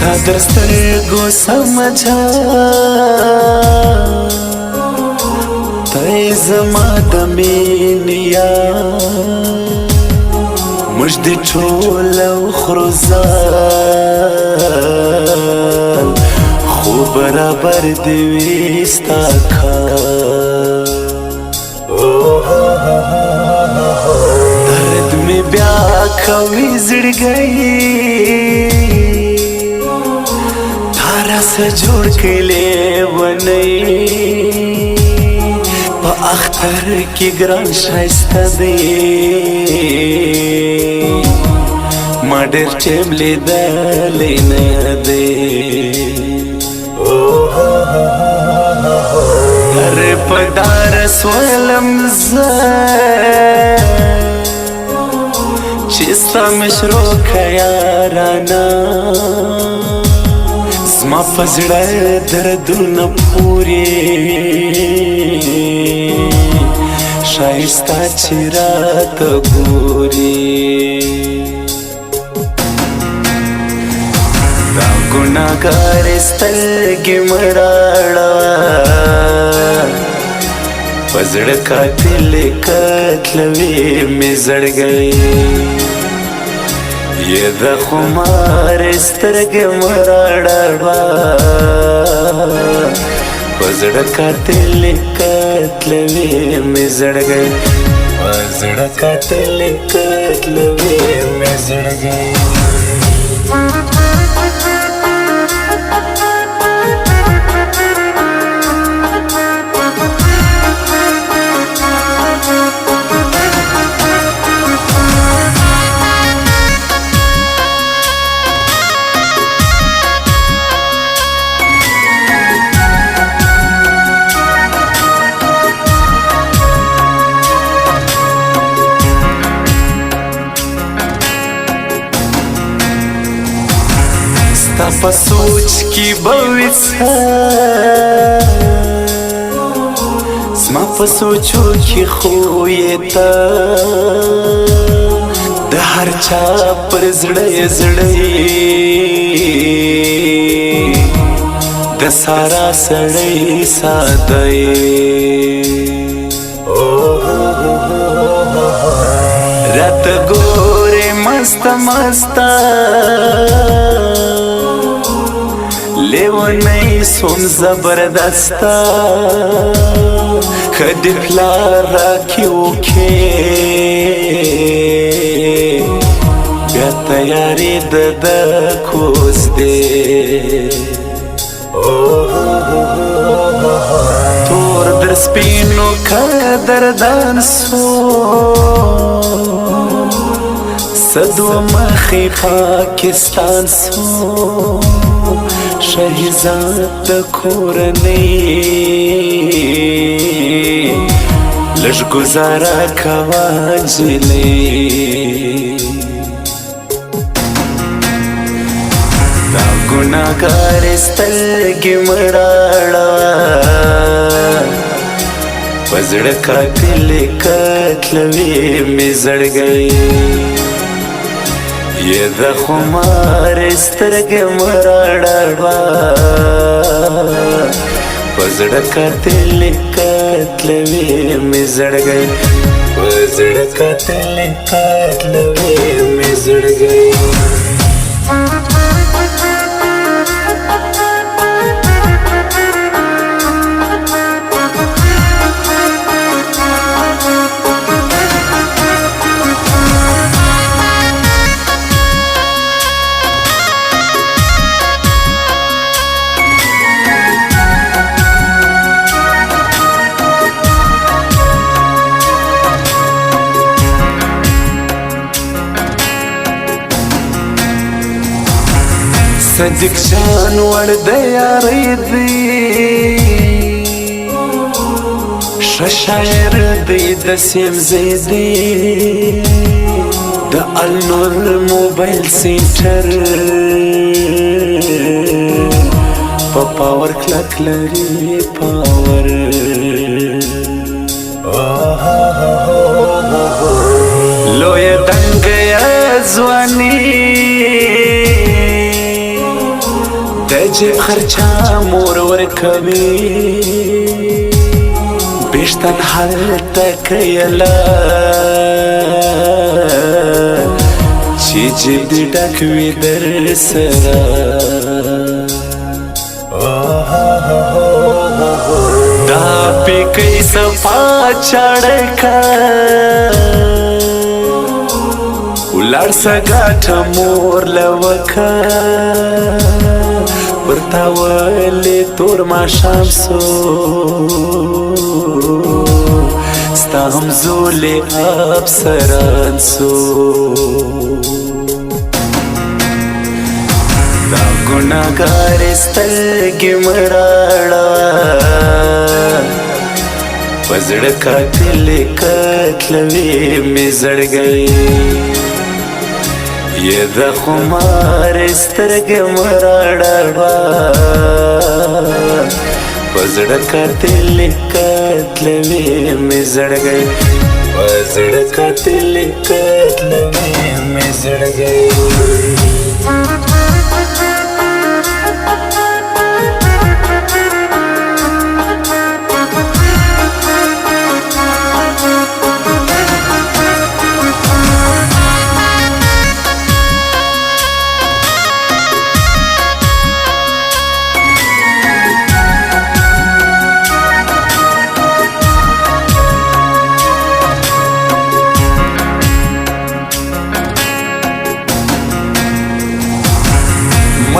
ستا در سترګو سمجھا ته زما د مینې موږ دې ټول وخورو ځان خو برابر دې وي ستا کار درد مې بیا کوي زړګی سے جوڑ کے لیونی پا اختر کی گران شایسته دی ما ډیر ټیم لیدلی نه دی هر په دار سولم زه چې ستا مشرو که یارانه زما په زړه دردونه پورې ښایسته چې راته ګورې دا ګناهګارې سترګې مه راړه په زړه قاتلې قتلوي مې زړګی یہ دا خمار سترګې مه راړه په زړه قاتلې قتلوي مې زړګی په زړه قاتلې قتلوي مې زړګی ستا په سوچ کې به وي څه زما په سوچو کې خو یې ته د هر چا پر زړه یې زړه د سارا سړی ساده راته ګورې مسته مسته لیونی سوم زبردسته خدی پلار راکی وکې بیا تیاری د کوز دی تور در سپینو قدردان سو صدو مخی پاکستان سو شهزاد د کورنۍ لږ ګزاره کوه نجلۍ دا ګناهګارې سترګې مه راړه په زړه قاتلې قتلوي مې زړګی یہ دا خمار سترګې مه راړه په زړه قاتلې قتلوي مې زړګی په زړه قاتلې قتلوي مې زړګی صدق جان ور د یارۍ دی ښه شاعر دی د سیمزۍ دی د النور موبایل سینټر په پاور کلک لري پاور لویه دنګه ځواني جیب خرچا مور ورکوي بیشتن حالته کیلا چې جیب دې ډک وي در سره دا پکې صفا چړکا ولار سګاټه مور لوکا ورتا ولې تور ما شمسو ستا هم زولې افسران سو دا ګناهګار سترګې مړاړه په زړه قاتل قتلوي مې زړګی یہ دا خمار سترګې مراړه پزړه قاتل قتلوي مې زړګی پزړه قاتل قتلوي مې زړګی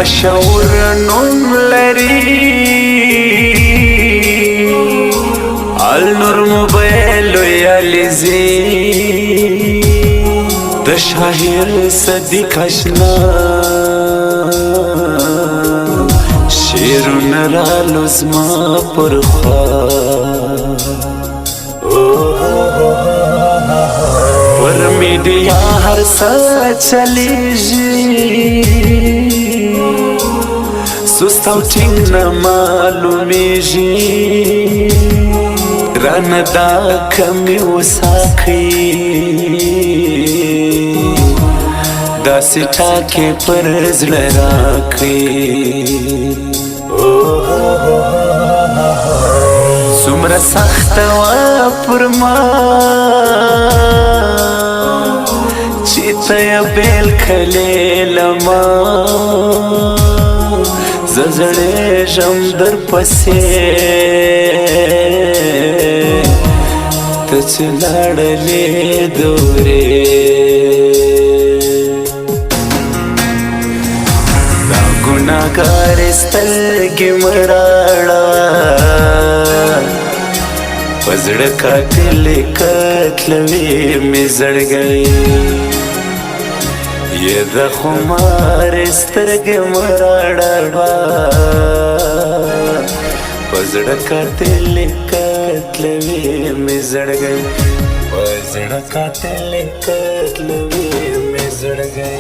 مشهور نوم لري النور موبایل یالیزي د شاعر صدیق اشنا شعرونه رالو زما پر خوا پر میډیا هر څه چلیږي سست او ټینګ نه معلومیږي رانه دا کمې وساقي داسې ټاکې پر زړه راکړي څومره سخته وه پر ما چې ته یې بیل کړې لما زړېږم در پسې ته چې لاړلې دورې دا ګناهګار سترګې مړاړه په زړه قاتل قتلوي مې زړګی یہ دا خمار سترګې مراړه په زړه قاتل قتلوي مې زړګی په زړه قاتل قتلوي مې زړګی